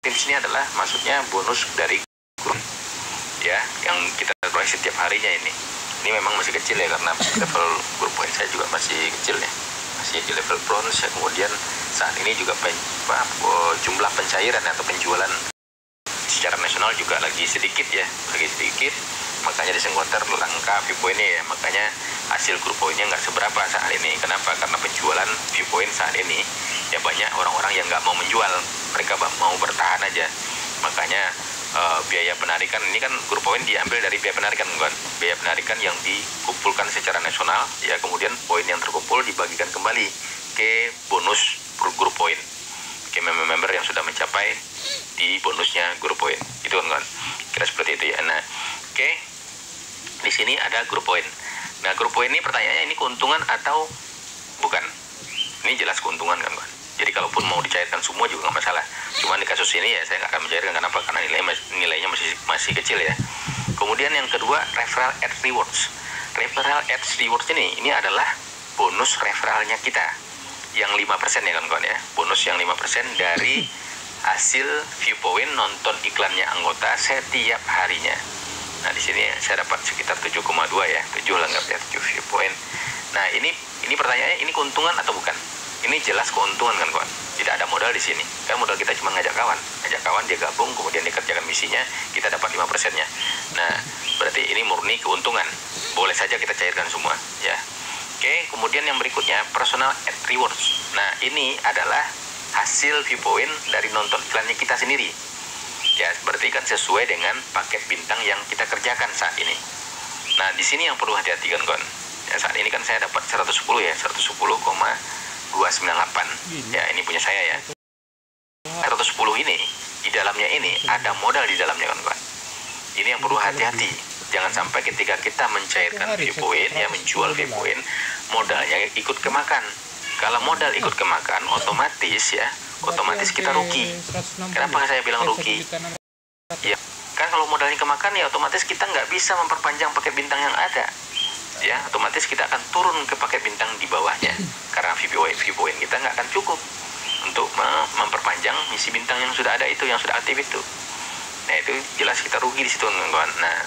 di sini adalah maksudnya bonus dari grup ya, yang kita proyeksi setiap harinya ini. Ini memang masih kecil ya, karena level grup poin saya juga masih kecil ya, masih di level bronze ya. Kemudian saat ini juga jumlah pencairan atau penjualan secara nasional juga lagi sedikit ya, makanya di Sengkonter langka Viewpoint ya, makanya hasil grup poinnya nggak seberapa saat ini. Kenapa? Karena penjualan Viewpoint saat ini ya banyak orang-orang yang nggak mau menjual, mereka mau bertahan aja. Makanya biaya penarikan ini kan grup poin diambil dari biaya penarikan kan, biaya penarikan yang dikumpulkan secara nasional ya, kemudian poin yang terkumpul dibagikan kembali ke bonus grup poin, ke member yang sudah mencapai di bonusnya grup poin itu kan, kira seperti itu ya. Nah oke, di sini ada grup poin. Nah grup poin ini pertanyaannya, ini keuntungan atau bukan? Ini jelas keuntungan kan. Jadi kalaupun mau dicairkan semua juga nggak masalah. Cuman di kasus ini ya saya nggak akan mencairkan. Kenapa? Karena nilainya masih kecil ya. Kemudian yang kedua, referral ad rewards. Referral ad rewards ini adalah bonus referralnya kita yang 5% ya kawan-kawan ya. Bonus yang 5% dari hasil Viewpoint nonton iklannya anggota setiap harinya. Nah di sini saya dapat sekitar 7,2 ya, 7 lah nggak ya, 7 Viewpoint. Nah ini pertanyaannya, ini keuntungan atau bukan? Ini jelas keuntungan kan kawan, tidak ada modal di sini. Kan modal kita cuma ngajak kawan dia gabung, kemudian dikerjakan misinya, kita dapat 5%-nya. Nah, berarti ini murni keuntungan. Boleh saja kita cairkan semua, ya. Oke, kemudian yang berikutnya, personal ad rewards. Nah, ini adalah hasil Viewpoint dari nonton iklannya kita sendiri. Ya, berarti kan sesuai dengan paket bintang yang kita kerjakan saat ini. Nah, di sini yang perlu hati-hati kan kawan. Ya, saat ini kan saya dapat 110 ya, 110,298 ya, ini punya saya ya. 110 ini di dalamnya ini ada modal di dalamnya kan kawan. Ini yang perlu hati-hati, jangan sampai ketika kita mencairkan Viewpoint ya, menjual Viewpoint, modalnya ikut kemakan. Kalau modal ikut kemakan, otomatis kita rugi. Kenapa saya bilang rugi? Ya kan kalau modalnya kemakan ya otomatis kita nggak bisa memperpanjang paket bintang yang ada. Ya, otomatis kita akan turun ke paket bintang di bawahnya, karena Viewpoint kita nggak akan cukup untuk memperpanjang misi bintang yang sudah ada itu, yang sudah aktif itu. Nah itu jelas kita rugi di situ kawan. Nah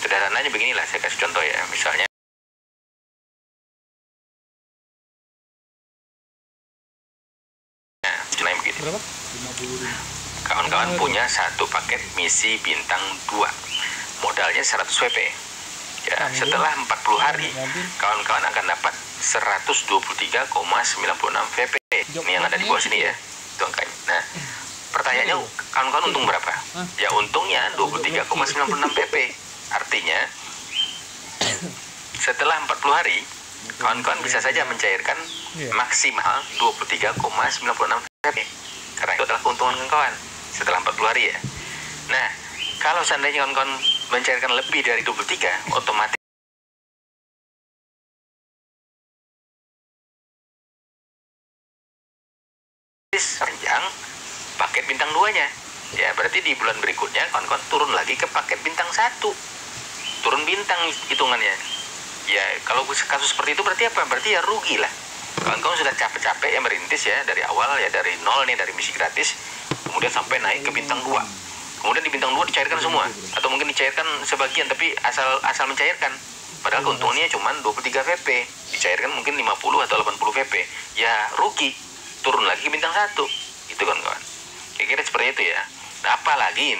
sederhananya beginilah, saya kasih contoh ya, misalnya begini, kawan-kawan punya satu paket misi bintang 2, modalnya 100 WP. Ya, setelah 40 hari, kawan-kawan akan dapat 123,96 VP. Ini yang ada di bawah sini ya, itu angkanya. Nah, pertanyaannya, kawan-kawan untung berapa? Ya, untungnya 23,96 VP. Artinya, setelah 40 hari, kawan-kawan bisa saja mencairkan maksimal 23,96 VP. Karena itu adalah keuntungan kawan-kawan setelah 40 hari ya. Nah, kalau seandainya kawan-kawan mencairkan lebih dari 23, otomatis panjang paket bintang 2-nya. Ya, berarti di bulan berikutnya kawan-kawan turun lagi ke paket bintang 1. Turun bintang hitungannya. Ya, kalau kasus seperti itu berarti apa? Berarti ya rugi lah. Kawan-kawan sudah capek-capek ya merintis ya, dari awal ya, dari nol nih, dari misi gratis, kemudian sampai naik ke bintang 2. Kemudian di bintang 2 dicairkan semua, atau mungkin dicairkan sebagian, tapi asal mencairkan. Padahal keuntungannya cuma 23 VP, dicairkan mungkin 50 atau 80 VP. Ya rugi, turun lagi ke bintang 1. Itu kan kawan. Kira-kira seperti itu ya. Nah, apalagi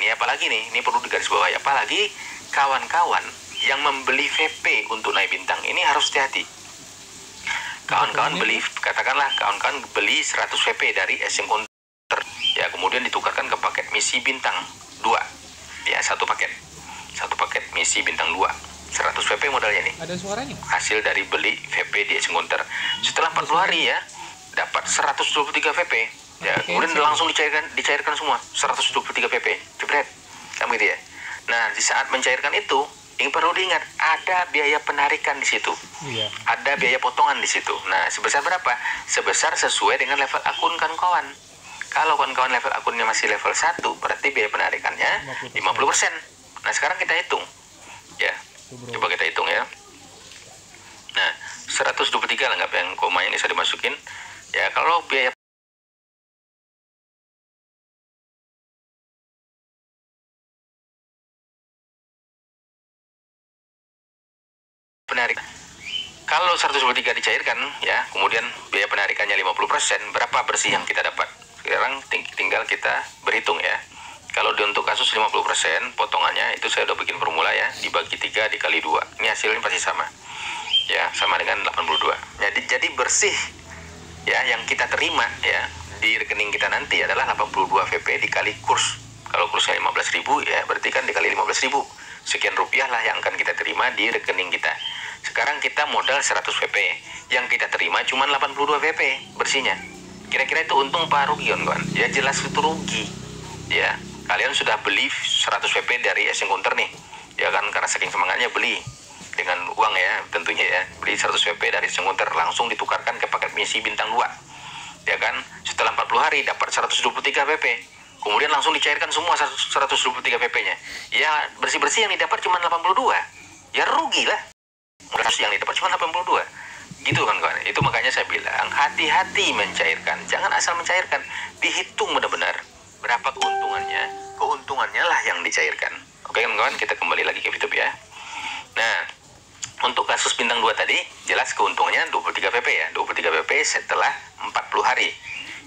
nih, ini perlu digarisbawahi, apalagi kawan-kawan yang membeli VP untuk naik bintang ini harus hati-hati. Kawan-kawan beli, katakanlah kawan-kawan beli 100 VP dari Sengkonter, ya, kemudian ditukarkan ke paket misi bintang 2, ya, satu paket misi bintang 2, 100 VP modalnya nih. Ada suaranya? Hasil dari beli VP di Sengkonter. Setelah 40 hari ya, dapat 123 VP. Ya, kemudian langsung dicairkan semua 123 VP. Jebret. Kan gitu ya. Nah, di saat mencairkan itu, ini perlu diingat, ada biaya penarikan di situ. Iya. Ada biaya potongan di situ. Nah, sebesar berapa? Sebesar sesuai dengan level akun kawan-kawan. Kalau kawan-kawan level akunnya masih level 1, berarti biaya penarikannya 50%. Nah, sekarang kita hitung. Ya. Coba kita hitung ya. Nah, 123 lah nggak, yang komanya ini saya dimasukin. Ya, kalau biaya penarikan. Kalau 123 dicairkan ya, kemudian biaya penarikannya 50%, berapa bersih yang kita dapat? Sekarang tinggal kita berhitung ya. Kalau untuk kasus 50%, potongannya itu saya udah bikin formula ya, dibagi 3 dikali 2. Ini hasilnya pasti sama. Ya, sama dengan 82. Jadi bersih ya yang kita terima ya di rekening kita nanti adalah 82 VP dikali kurs. Kalau kursnya 15.000 ya, berarti kan dikali 15.000. Sekian rupiah lah yang akan kita terima di rekening kita. Sekarang kita modal 100 VP, yang kita terima cuma 82 VP bersihnya. Kira-kira itu untung apa rugi kawan? Ya jelas itu rugi. Ya, kalian sudah beli 100 VP dari Asian Counter nih. Ya kan, karena saking semangatnya beli dengan uang ya, tentunya ya. Beli 100 VP dari Asian Counter langsung ditukarkan ke paket misi bintang 2. Ya kan, setelah 40 hari dapat 123 VP. Kemudian langsung dicairkan semua 123 VP-nya. Ya, bersih-bersih yang didapat cuma 82. Ya rugi lah. Yang didapat cuma 82. Gitu kan kawan. Itu makanya saya bilang hati-hati mencairkan. Jangan asal mencairkan. Dihitung benar-benar berapa keuntungannya. Keuntungannya lah yang dicairkan. Oke kan kawan, kita kembali lagi ke YouTube ya. Nah, untuk kasus bintang 2 tadi jelas keuntungannya 23 VP ya. 23 VP setelah 40 hari.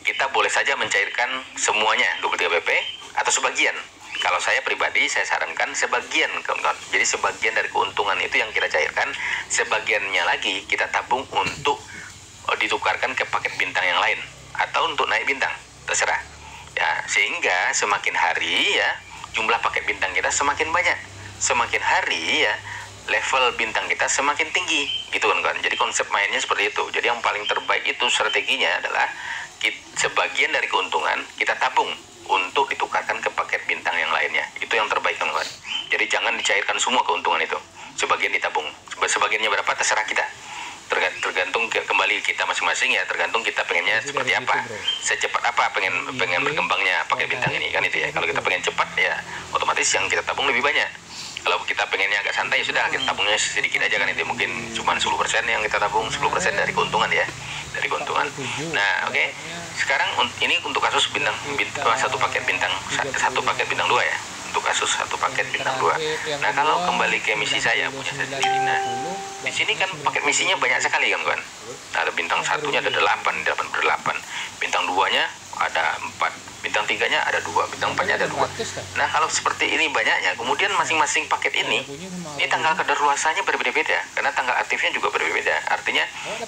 Kita boleh saja mencairkan semuanya 23 VP atau sebagian. Kalau saya pribadi saya sarankan sebagian kawan-kawan. Jadi sebagian dari keuntungan itu yang kita cairkan, sebagiannya lagi kita tabung untuk ditukarkan ke paket bintang yang lain atau untuk naik bintang, terserah. Ya, sehingga semakin hari ya jumlah paket bintang kita semakin banyak. Semakin hari ya level bintang kita semakin tinggi, gitu kan. Jadi konsep mainnya seperti itu. Jadi yang paling terbaik itu strateginya adalah sebagian dari keuntungan kita tabung untuk ditukarkan ke paket bintang yang lainnya. Itu yang terbaik kan. Jadi jangan dicairkan semua keuntungan itu. Sebagian ditabung. Sebagiannya berapa terserah kita. Tergantung kembali kita masing-masing ya, tergantung kita pengennya seperti apa. Secepat apa pengen berkembangnya paket bintang ini kan itu ya. Kalau kita pengen cepat ya otomatis yang kita tabung lebih banyak. Kalau kita pengennya agak santai ya sudah kita tabungnya sedikit aja kan itu, mungkin cuma 10% yang kita tabung, 10% dari keuntungan ya, dari keuntungan. Nah oke. Sekarang ini untuk kasus satu paket bintang 2 ya, untuk kasus satu paket bintang 2. Nah kalau kembali ke misi saya punya saya sendiri, nah di sini kan paket misinya banyak sekali kan kawan. Ada bintang satunya ada 8 berdelapan, bintang 2-nya ada 4, bintang 3-nya ada 2, bintang 4-nya ada 2. Nah kalau seperti ini banyaknya, kemudian masing-masing paket ini tanggal kadaluarsanya berbeda-beda, karena tanggal aktifnya juga berbeda. Artinya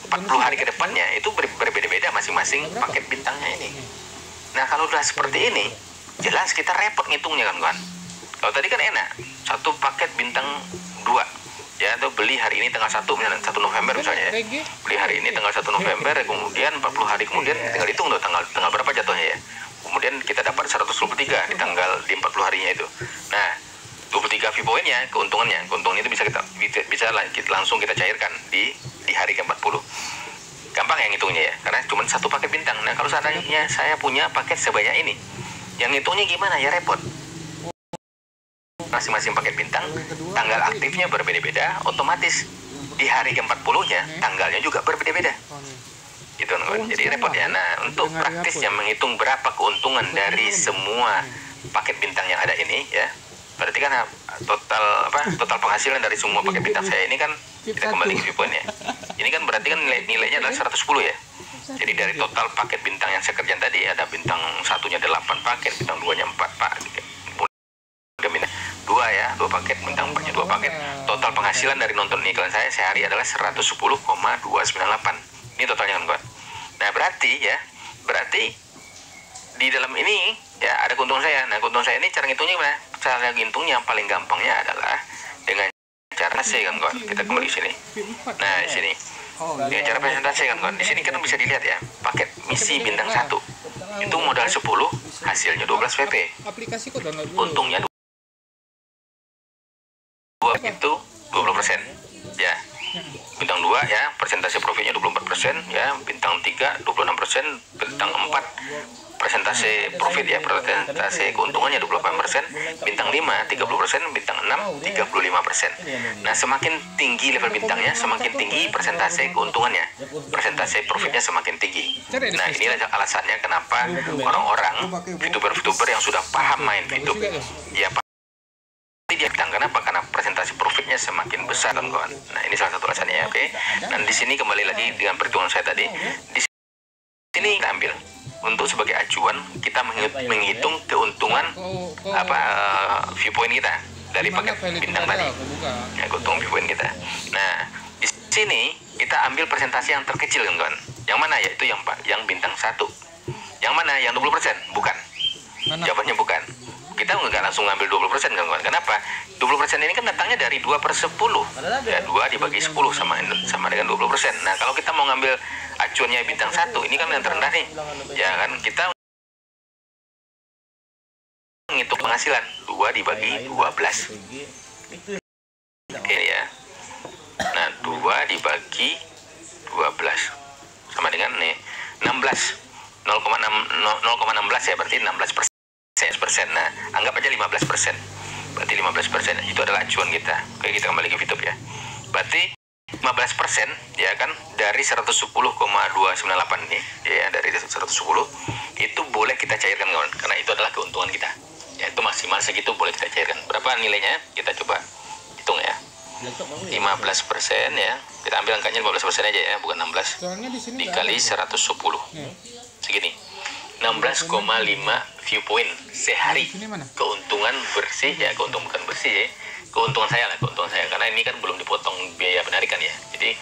40 hari ke depannya itu berbeda-beda masing-masing paket bintangnya ini. Nah kalau udah seperti ini, jelas kita repot ngitungnya kan kawan. Kalau tadi kan enak, satu paket bintang 2 ya, atau beli hari ini tanggal 1 November misalnya ya. Beli hari ini tanggal 1 November, kemudian 40 hari kemudian tinggal hitung tuh tanggal berapa jatuhnya ya. Kemudian kita dapat 123 di tanggal di 40 harinya itu. Nah, 23 fee point-nya keuntungannya itu bisa langsung kita cairkan di hari ke-40. Gampang yang hitungnya ya, karena cuma satu paket bintang. Nah, kalau seandainya saya punya paket sebanyak ini, yang hitungnya gimana ya, repot. Masing-masing paket bintang tanggal aktifnya berbeda-beda, otomatis di hari ke-40-nya tanggalnya juga berbeda-beda. Gitu kan. Jadi repot ya. Nah, untuk praktisnya menghitung berapa keuntungan dari semua paket bintang yang ada ini ya. Berarti kan total penghasilan dari semua paket bintang saya ini kan, kita kembali ke viewpoint ya. Ini kan berarti kan nilainya adalah 110 ya. Jadi dari total paket bintang yang saya kerjain tadi, ada bintang satunya 8 paket, bintang 2-nya 4 paket. 2 ya, 2 paket, bintang 4-nya 2 paket. Total penghasilan dari nonton iklan saya sehari adalah 110,298. Ini totalnya kan kawan. Nah berarti di dalam ini ya ada keuntungan saya. Nah keuntungan saya ini cara ngitungnya gimana? Cara ngitungnya yang paling gampangnya adalah dengan cara presentasi kan kawan. Kita kembali sini. Nah di sini dengan cara presentasi kan kawan. Di sini kan bisa dilihat ya, paket misi bintang 1 itu modal 10, hasilnya 12 VP. Untungnya 2 itu 20% ya. Bintang 2 ya, persentase profitnya 24% ya, bintang 3 26%, bintang 4 persentase profit ya, persentase keuntungannya 28%, bintang 5 30%, bintang 6 35%. Nah, semakin tinggi level bintangnya, semakin tinggi persentase keuntungannya, persentase profitnya semakin tinggi. Nah, inilah alasannya kenapa orang-orang VTuber yang sudah paham main VTuber ya dia bintang. Kenapa? Karena presentasi profitnya dampaknya semakin besar kawan-kawan. Nah ini salah satu alasannya ya. Oke. Dan di sini kembali lagi dengan perhitungan saya tadi. Di sini kita ambil untuk sebagai acuan kita menghitung keuntungan viewpoint kita dari paket bintang tadi. Ya, keuntungan viewpoint kita. Nah di sini kita ambil persentase yang terkecil kawan-kawan. Yang mana? Yaitu yang bintang 1. Yang mana? Yang 20%? Bukan. Jawabannya bukan. Kita nggak langsung ngambil 20% kawan-kawan. Kenapa? 20% ini kan datangnya dari 2/10. Ya, 2 dibagi 10 sama dengan 20%. Nah, kalau kita mau ngambil acuannya bintang 1, ini kan yang terendah nih. Ya kan, kita menghitung penghasilan 2 dibagi 12. Oke ya. Nah, 2 dibagi 12 sama dengan nih 16. 0,16 ya, berarti 16%. Nah, anggap aja 15%. Berarti 15% itu adalah acuan kita. Oke, kita kembali ke YouTube ya. Berarti 15% ya kan dari 110,298 nih. Ya, dari 110 itu boleh kita cairkan kawan, karena itu adalah keuntungan kita. Ya, itu maksimal segitu boleh kita cairkan. Berapa nilainya? Kita coba hitung ya. 15% ya. Kita ambil angkanya 15% aja ya, bukan 16. Dikali 110. Segini. 16,5 viewpoint sehari. Keuntungan bersih ya, keuntungan bukan bersih ya. Keuntungan saya lah, keuntungan saya, karena ini kan belum dipotong biaya penarikan ya. Jadi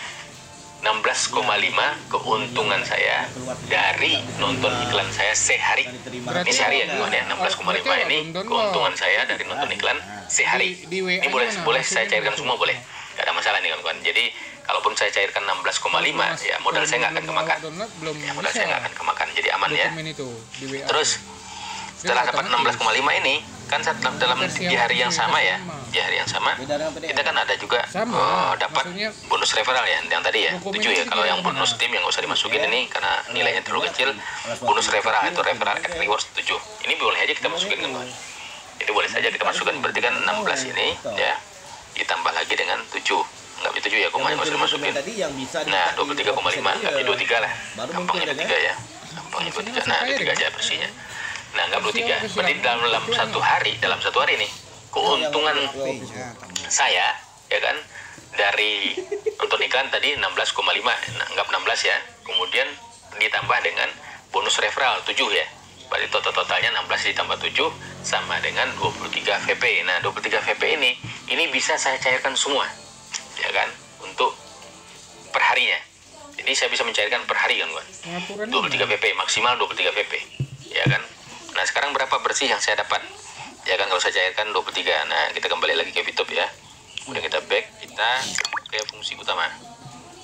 16,5 keuntungan saya dari nonton iklan saya sehari. Ini sehari ya kawan ya. 16,5 ini keuntungan saya dari nonton iklan sehari. Ini boleh saya cairkan semua, boleh. Gak ada masalah nih kawan-kawan. Jadi kalaupun saya cairkan 16,5 ya modal saya nggak akan kemakan. Ya, modal saya nggak akan kemakan, jadi aman ya. Terus setelah dapat 16,5 ini kan dalam di hari yang sama ya, di hari yang sama kita kan ada juga dapat bonus referral ya, yang tadi ya 7 ya. Kalau yang bonus tim yang nggak usah dimasukin ini karena nilainya terlalu kecil. Bonus referral itu referral at rewards 7 ini boleh aja kita masukin kan. Itu boleh saja kita masukkan, berarti kan 16 ini ya ditambah lagi dengan 7. Nggak bisa 7 ya, komanya masih dimasukin. Nah 23,5 nggak bisa 23 lah, gampangnya 23 ya, gampangnya 23. Nah 23 aja bersihnya. Nah nggak 23, berarti dalam satu hari nih keuntungan saya ya kan dari nonton iklan tadi 16,5, anggap 16 ya, kemudian ditambah dengan bonus referral 7 ya, berarti totalnya 16 ditambah 7 sama dengan 23 VP. Nah 23 VP ini bisa saya cairkan semua ya kan, untuk perharinya. Jadi saya bisa mencairkan per hari kan kawan, 23 VP, maksimal 23 VP ya kan. Nah sekarang berapa bersih yang saya dapat ya kan kalau saya cairkan 23. Nah kita kembali lagi ke YouTube ya, kemudian kita back, kita ke fungsi utama.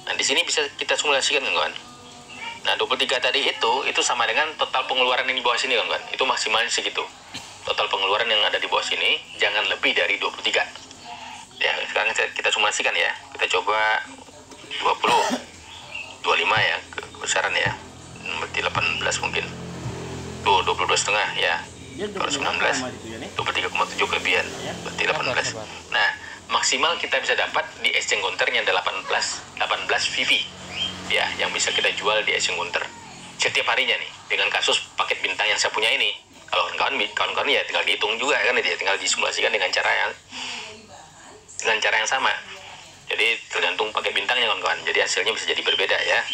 Nah di sini bisa kita simulasikan kan kawan. Nah 23 tadi itu sama dengan total pengeluaran yang di bawah sini kan kawan, itu maksimalnya segitu. Total pengeluaran yang ada di bawah sini jangan lebih dari 23 ya. Sekarang kita simulasikan ya, kita coba 20, 25 ya kebesaran ya, berarti 18 mungkin tuh, 22,5 ya, kalau 19 23,7 kelebihan, berarti 18. Nah maksimal kita bisa dapat di exchange counternya 18 VV ya, yang bisa kita jual di exchange counter setiap harinya nih, dengan kasus paket bintang yang saya punya ini. Kalau kawan-kawan ya tinggal dihitung juga kan, dia tinggal disimulasikan dengan cara yang sama. Jadi tergantung pakai bintangnya kawan-kawan, jadi hasilnya bisa jadi berbeda ya.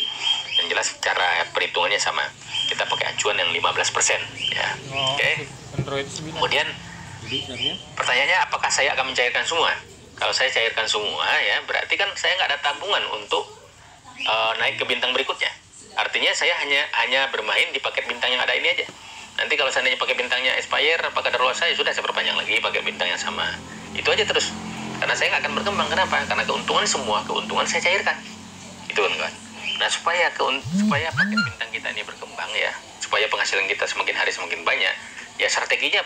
Yang jelas cara perhitungannya sama, kita pakai acuan yang 15% ya. Oke. Kemudian pertanyaannya, apakah saya akan mencairkan semua? Kalau saya cairkan semua ya, berarti kan saya nggak ada tabungan untuk naik ke bintang berikutnya. Artinya saya hanya bermain di paket bintang yang ada ini aja. Nanti kalau seandainya pakai bintangnya expire, apakah darurat saya sudah saya perpanjang lagi pakai bintang yang sama. Itu aja terus. Karena saya nggak akan berkembang. Kenapa? Karena keuntungan saya cairkan. Itu kan kawan. Nah supaya paket bintang kita ini berkembang ya, supaya penghasilan kita semakin hari semakin banyak, ya strateginya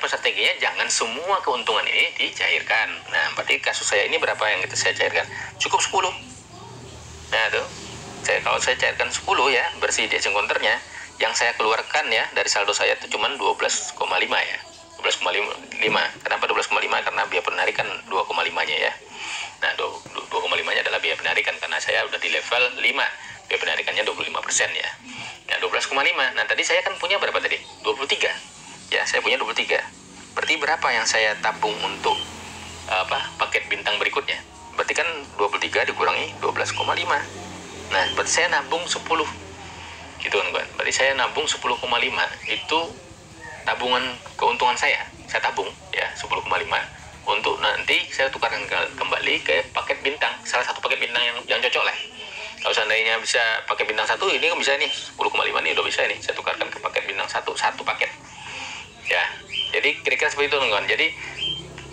jangan semua keuntungan ini dicairkan. Nah berarti kasus saya ini berapa yang saya cairkan? Cukup 10. Nah tuh, kalau saya cairkan 10 ya, bersih di exchange counternya, yang saya keluarkan ya dari saldo saya itu cuma 12,5 ya. 12,5. Kenapa 12,5? Karena biaya penarikan 2,5-nya ya. Nah 2,5-nya adalah biaya penarikan, karena saya udah di level 5. Biaya penarikannya 25% ya. Nah 12,5. Nah tadi saya kan punya berapa tadi? 23. Ya, saya punya 23. Berarti berapa yang saya tabung untuk paket bintang berikutnya? berarti kan 23 dikurangi 12,5. Nah, berarti saya nabung 10 gitu kan kawan. Berarti saya nabung 10,5 itu tabungan keuntungan saya tabung ya 10,5 untuk nanti saya tukarkan kembali ke paket bintang, salah satu paket bintang yang cocok lah. Kalau seandainya bisa pakai bintang 1, ini kan bisa nih 10,5 nih udah bisa nih saya tukarkan ke paket bintang 1 paket ya. Jadi kira-kira seperti itu kawan. Jadi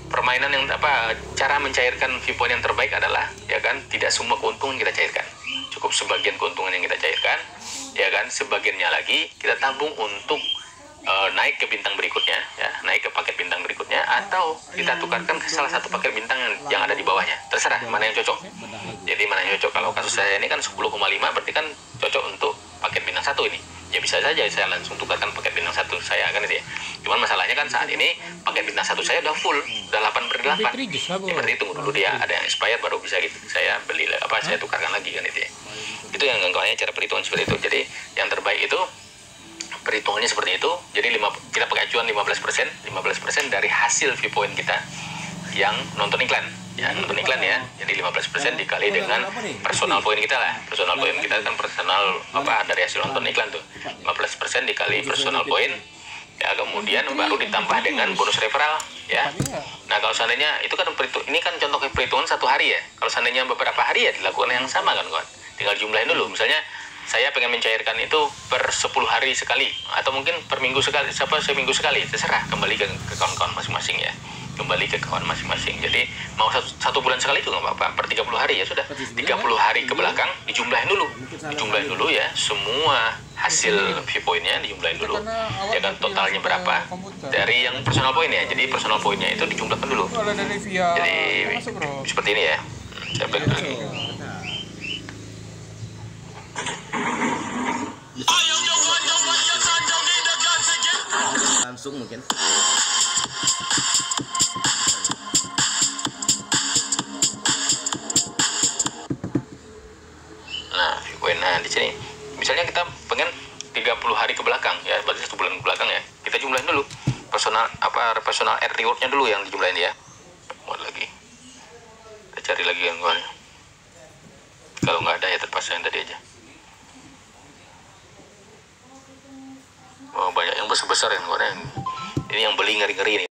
permainan yang cara mencairkan viewpoint yang terbaik adalah ya kan, tidak semua keuntungan kita cairkan, cukup sebagian keuntungan yang kita cairkan ya kan, sebagiannya lagi kita tabung untuk naik ke bintang berikutnya ya, naik ke paket bintang berikutnya, atau kita tukarkan ke salah satu paket bintang yang ada di bawahnya, terserah mana yang cocok. Jadi mana yang cocok. Kalau kasus saya ini kan 10,5 berarti kan cocok untuk paket bintang 1 ini ya, bisa saja saya langsung tukarkan paket bintang 1 saya kan itu ya. Cuman masalahnya kan saat ini paket bintang 1 saya udah full, udah 8/8 ya, berarti tunggu dulu dia ada yang expired baru bisa gitu saya beli saya tukarkan lagi kan itu ya. Itu yang kawannya cara perhitungan seperti itu. Jadi yang terbaik itu perhitungannya seperti itu. Jadi kita pakai acuan 15% dari hasil viewpoint kita yang nonton iklan ya, nonton iklan ya. Jadi 15% dikali dengan personal point kita lah. Personal point kita kan personal dari hasil nonton iklan tuh. 15% dikali personal point ya, kemudian baru ditambah dengan bonus referral ya. Nah, kalau seandainya itu kan ini kan contoh perhitungan 1 hari ya. Kalau seandainya beberapa hari ya dilakukan yang sama kan kawan. Tinggal jumlahin dulu. Misalnya saya pengen mencairkan itu per 10 hari sekali, atau mungkin per minggu sekali, seminggu sekali, terserah, kembali ke kawan-kawan masing-masing ya, kembali ke kawan masing-masing. Jadi mau satu bulan sekali itu nggak apa-apa, per 30 hari ya sudah, 30 hari ke belakang dijumlahin dulu ya, semua hasil viewpointnya dijumlahin dulu ya kan, totalnya berapa dari yang personal point ya. Jadi personal pointnya itu dijumlahkan dulu. Jadi seperti ini ya. Saya balik lagi. Langsung mungkin. Nah, di sini misalnya kita pengen 30 hari ke belakang ya, berarti 1 bulan ke belakang ya, kita jumlahin dulu personal ad rewardnya dulu yang dijumlahin ya. Mau lagi kita cari lagi yang kalau nggak ada ya terpaksa yang tadi aja. Oh, banyak yang besar-besar yang ini yang beli ngeri-ngeri nih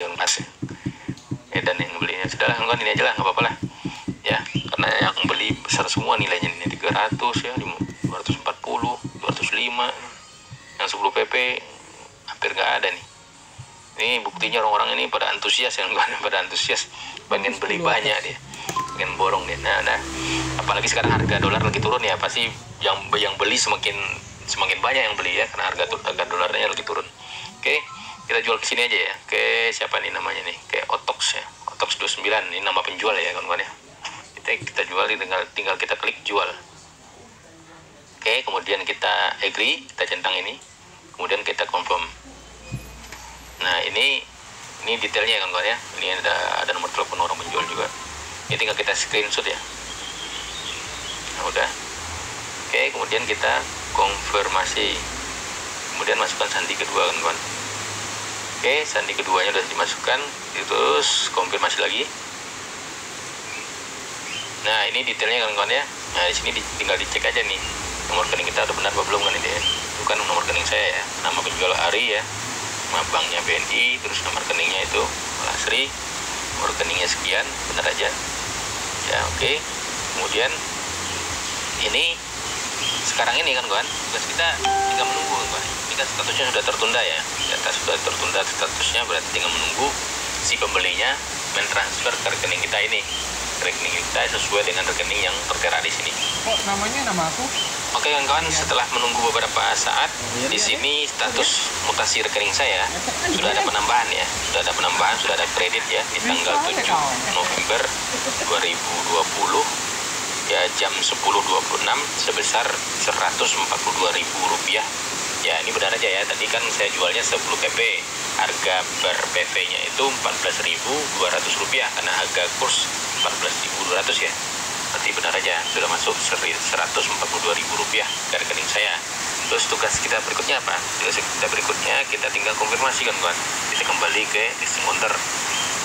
yang mas ya, dan yang belinya sudahlah kan ini aja lah, nggak apa-apa lah ya, karena yang beli besar semua nilainya ini 300 ya, 240, 205, yang 10 pp hampir nggak ada nih. Ini buktinya orang-orang ini pada antusias pengen beli banyak dia, pengen borong dia. Nah, apalagi sekarang harga dolar lagi turun ya, pasti yang beli semakin banyak yang beli ya, karena harga dolarnya lagi turun. Oke, kita jual ke sini aja ya, ke siapa nih namanya nih, ke Otox ya, Otox 29, ini nama penjual ya kawan-kawan ya. Kita jual, tinggal kita klik jual. Oke, kemudian kita agree, kita centang ini, kemudian kita confirm. Nah, ini detailnya kawan-kawan ya, ini ada nomor telepon orang penjual juga, ini tinggal kita screenshot ya. Nah, udah. Oke, kemudian kita konfirmasi, kemudian masukkan sandi kedua kawan-kawan. Oke, sandi keduanya sudah dimasukkan, terus konfirmasi lagi. Nah, ini detailnya kawan-kawan ya. Nah, di sini tinggal dicek aja nih nomor rekening kita udah benar apa belum kan ini ya. Itu kan nomor rekening saya ya, nama penjual Ari ya, nama banknya BNI, terus nomor rekeningnya itu Lasri, nomor rekeningnya sekian, benar aja ya. Oke, kemudian ini sekarang ini kan kawan, tugas kita tinggal menunggu kawan. Ini kan statusnya sudah tertunda ya, data sudah tertunda statusnya, berarti tinggal menunggu si pembelinya mentransfer ke rekening kita ini, rekening kita sesuai dengan rekening yang tertera di sini. Oh, namanya nama aku? Oke kawan-kawan, setelah menunggu beberapa saat, di sini status mutasi rekening saya sudah ada penambahan ya, sudah ada kredit ya di tanggal 7 November 2020 ya, jam 10.26 sebesar Rp142.000 ya. Ini benar aja ya, tadi kan saya jualnya 10 pp, harga per PV nya itu Rp14.200 karena harga kurs Rp14.200 ya, berarti benar aja sudah masuk Rp142.000 ke rekening saya. Terus tugas kita berikutnya apa? Tugas kita berikutnya kita tinggal konfirmasi kan kawan, kita kembali ke listing counter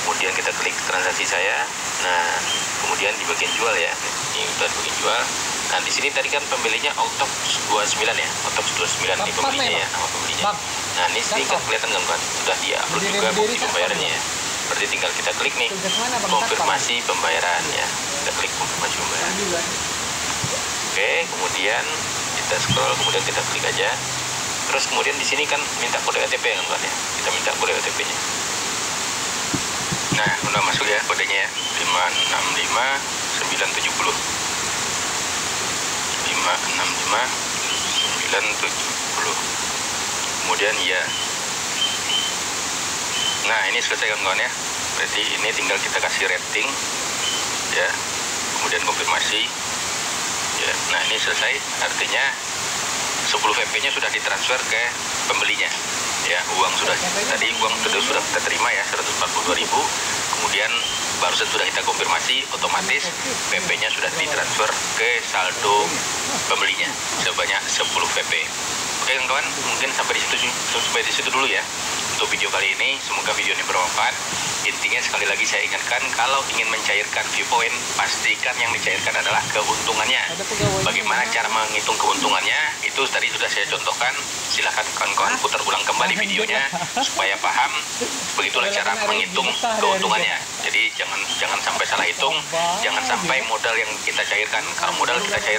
kemudian kita klik transaksi saya. Nah, kemudian di bagian jual ya, ini udah di bagian jual. Nah, di sini tadi kan pembelinya Autop 29 ya, Autop 29 ini pembelinya ya, nama pembelinya. Nah, ini sini kan kelihatan kan kan, sudah di-upload juga bukti pembayarannya ya. Berarti tinggal kita klik nih, konfirmasi pembayaran ya. Kita klik konfirmasi pembayaran. Oke, kemudian kita scroll, kemudian kita klik aja. Terus kemudian di sini kan minta kode OTP kan kan ya. Kita minta kode OTP-nya. Nah, udah masuk ya kodenya ya. 565970. 565970. Kemudian ya. Nah, ini selesai kan kawan ya. Berarti ini tinggal kita kasih rating ya. Kemudian konfirmasi. Ya. Nah, ini selesai, artinya 10 VP-nya sudah ditransfer ke pembelinya. Ya, uang sudah tadi sudah kita terima ya 142.000. Kemudian barusan sudah kita konfirmasi, otomatis VP-nya sudah ditransfer ke saldo pembelinya sebanyak 10 VP. Oke kawan, mungkin sampai di situ dulu ya untuk video kali ini. Semoga video ini bermanfaat. Intinya sekali lagi saya ingatkan, kalau ingin mencairkan Viewpoint, pastikan yang dicairkan adalah keuntungannya. Bagaimana cara menghitung keuntungannya, itu tadi sudah saya contohkan. Silahkan kawan-kawan putar ulang kembali videonya supaya paham. Begitulah cara menghitung keuntungannya. Jadi jangan sampai salah hitung, jangan sampai modal yang kita cairkan. Kalau modal kita cairkan